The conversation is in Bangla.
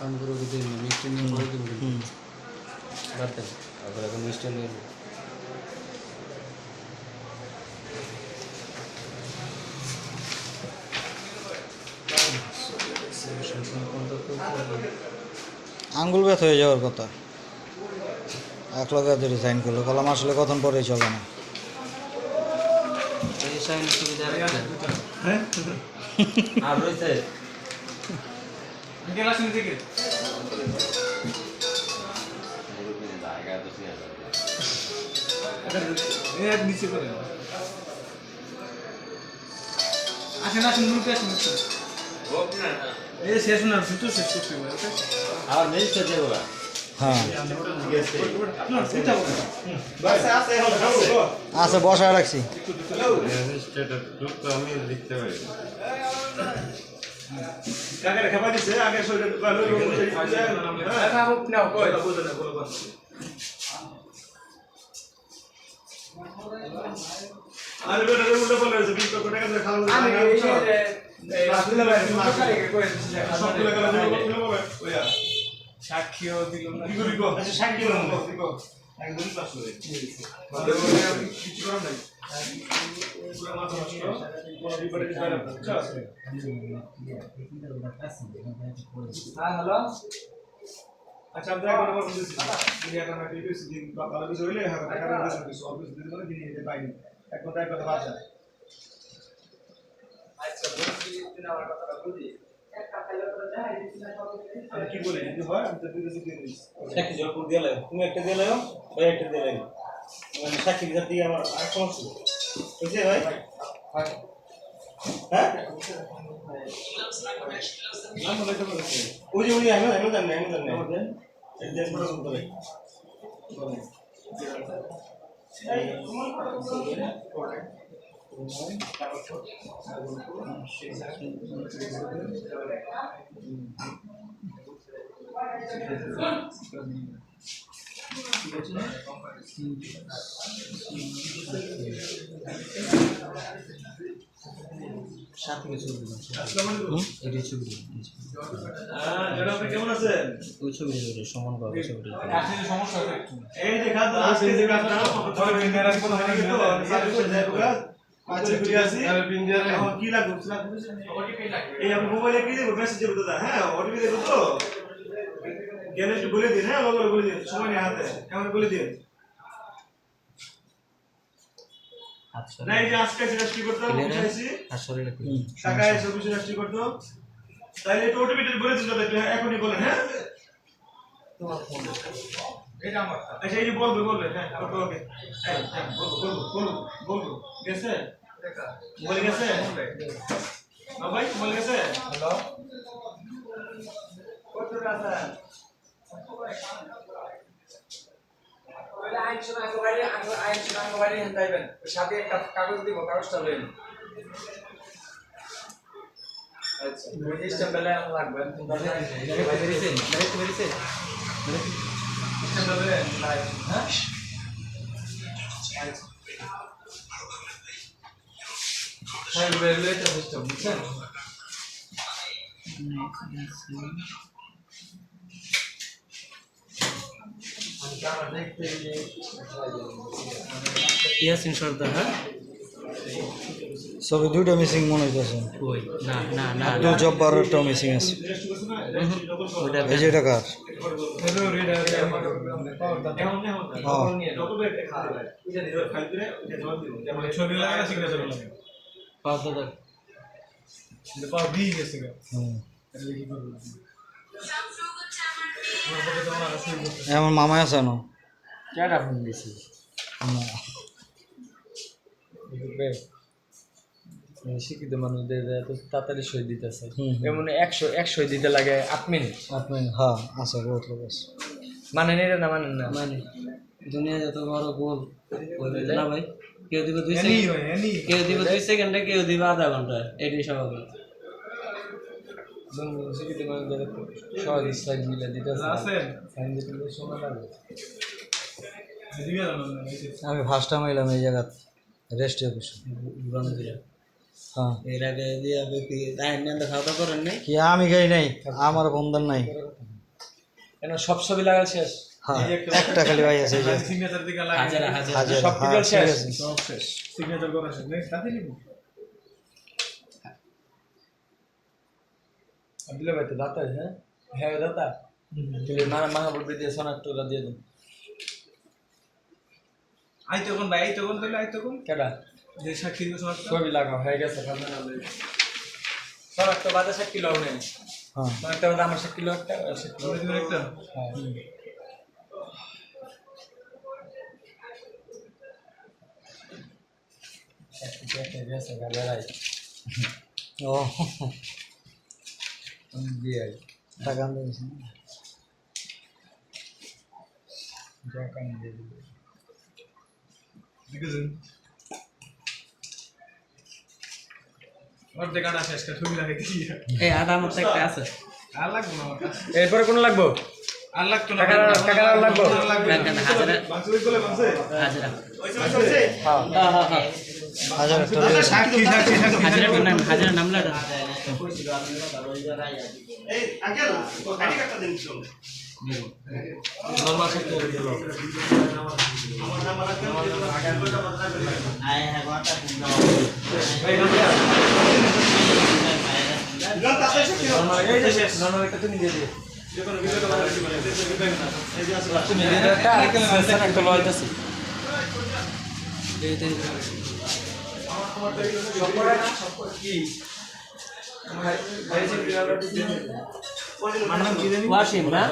আমগুলো যদি মিষ্টি নিয়ে করে দেবো বাদ দেন আবার এখন মিষ্টি নিয়ে আঙ্গুল ব্যথা হয়ে যাওয়ার কথা, এক লগে রিসাইন করলো, কলাম আসলে কখন পরে চলে না। আর রয়েছে নিচে করে আসেন আসেন মুখে আসেন এই শেষ না শুধু শেষ করতে হবে ওকে আর নেই তো দেবো হ্যাঁ আচ্ছা বসায় রাখছি। আমি লিখতে পারি কাকে রেখে পাইছে আগে শরীরে ভালো না কই বুঝো না বলো আরে বেটা উল্টো বলে আছে 20 টাকা দিয়ে খাওয়া আমি এই রাসুলের ভাই সরকারে কই সবগুলো গেল দিলো ওয়া সাক্ষীও দিল না দিগো আচ্ছা সাক্ষী দিল দিগো একদম পাস করে ভালো করে আমি কিছু করার নাই পুরো মাথা নষ্ট কোন বিপদে যায় না হ্যাঁ হ্যালো আচ্ছা আমরা এখন আমার বলছি দুনিয়া কারণে টিভিস দিন ভালো কিছু হইলে হ্যাঁ টাকা রাখতে কিছু অফিস দিতে মানে দিন দিতে পাইনি এক কথা বাসা আচ্ছা বলছি দিন আমার কথাটা বুঝি একটা খাইলে তো যায় আমি কি বলি যদি হয় আমি তো দিতে দিই সাক্ষী জোর করে দিয়ে লাও তুমি একটা দিয়ে লাও ভাই একটা দিয়ে লাও মানে সাক্ষী দিয়ে আমার আর সমস্যা বুঝছে ভাই হ্যাঁ নাম বলে তো বলছি ওই যে আমি জানি এই দেশ বড় করে সাথে কিছু এটাই ছবি কেমন আছেন ওই ছবি সমান পাবে ছবিটা আসলে সমস্যা আছে একটু এই দেখা তো আজকে যে কাজটা ওই বিন্দারা কোনো হয় না তো সার্ভিস যায় পুরো আচ্ছা ঠিক আছে আর বিন্দারা কি লাগবে ওটিপি লাগবে এই আপনি মোবাইলে কি দেব মেসেজ দেব দাদা হ্যাঁ ওটিপি দেব তো গেলে একটু বলে দিন হ্যাঁ লগরে বলে দিন সময় নেই হাতে কেমন বলে দিন আচ্ছা না এই যে আজকে রেজিস্ট্রি করতে হবে বুঝাইছি আসলে টাকা এসে অফিসে রেজিস্ট্রি করতে তাহলে একটু ওটিপি বলে দিন দাদা এখনই বলেন হ্যাঁ তোমার ফোন এটা আমার আচ্ছা এই যে বলবে হ্যাঁ ওকে হ্যাঁ বলবো গেছে দেখা বলে গেছে না ভাই বলে গেছে হ্যালো কত টাকা ওটা আইন শোনা আগে হেন্দাইবেন সাথে একটা কাগজ দিব কাগজটা লইন আচ্ছা রেজিস্টার বেলা লাগবে মেরেছে হ্যাঁ হ্যাঁ বেরলে তো সিস্টেম বুঝছেন ইয়াসিন সর্দার হ্যাঁ ছবি দুইটা মিসিং মনে হইতেছে। ওই না না না আব্দুল জব্বার একটা মিসিং আছে। ওটা এই যে এটা কার? ছবি লাগা সিগনেচার লাগে পাঁচ দাদা পাওয়া দিয়ে গেছে আমার মামা আছে না কেডা ফোন দিছি শিক্ষিত মানুষদের এত তাড়াতাড়ি সই দিতেছে এমন 100 দিতে লাগে 8 মিনিট হ্যাঁ আছে বহুত লোক আছে মানেন এটা না মানেন না মানে দুনিয়া যত বড় গোল না ভাই কেউ দিব 2 এনি সেকেন্ড, হয় এনি কেউ দিব 2 সেকেন্ডে, কেউ দিব আধা ঘন্টা, এটাই স্বাভাবিক। আছেন এদিকে জানো না আমি ফার্স্ট টাইম এলাম এই জায়গা রেস্ট অফিস। হ্যাঁ এর আগে দিয়ে কি তাই না খাওয়া দাওয়া করেন নাই? কি আমি গাই নাই, আমার বন্ধন নাই। কেন সব ছবি লাগা শেষ? হ্যাঁ একটা খালি ভাই আছে এই যে সিগনেচার দিকে লাগে হাজারা হাজারা হাজার। সব টিকেল হ্যাঁ, শেষ? ঠিক আছে। সব শেষ সিগনেচার করা শেষ নেক্সট সাথে নিব দিলে ভাই তো দাতা হ্যাঁ হ্যাঁ দাতা তুই মাহা বলবি দিয়ে সোনারটা দিয়ে দিন। আইতো কোন ভাই আইতো কোন তাহলে আইতো কোন কেডা যে সাক্ষী দিব সব ছবি লাগাও হয়ে গেছে সোনারটা বাদে 7 কিলো নেই, হ্যাঁ সোনারটা বাদে আমার 7 কিলো একটা 7 কিলো দিবেন একটা হ্যাঁ একটা গেছে গাড়ি ও আমি দিয়ে টাকা দিয়েছি টাকা দিয়ে দিই। দেখেছেন ওর দেখাটা শেষ করে ছবি লাগে কি এই আধা আমার তো একটা আছে। আর লাগবে না আমার কাছে এরপরে কোন লাগবো? আর লাগতো না টাকা লাগবো? হাজারা বাংসুই বলে বাংসে হাজারা হ্যাঁ হ্যাঁ হ্যাঁ হ্যাঁ হাজার একটা দিয়ে দিছি। সাক্ষী সাক্ষী সাক্ষী হাজারা নাম, হাজারা নামলা এই আঙ্কেল আইডি কার্ডটা দিন তো নরমাল সাথে দিয়ে দাও। আমার নাম আঙ্কেল আঙ্কেলটা বদলা করে আয় হ্যাঁ গোটা গান তাতে কি নরমাল এই যে শেষ নরমাল একটা তুমি দিয়ে দিও। যে কোনো ভিডিও কভার করতে পারে দিবেন না এই যে আছে তুমি দিয়ে দাও একটা আরেকটা মেসেজ একটা লইতাছি। ওয়াসিম না?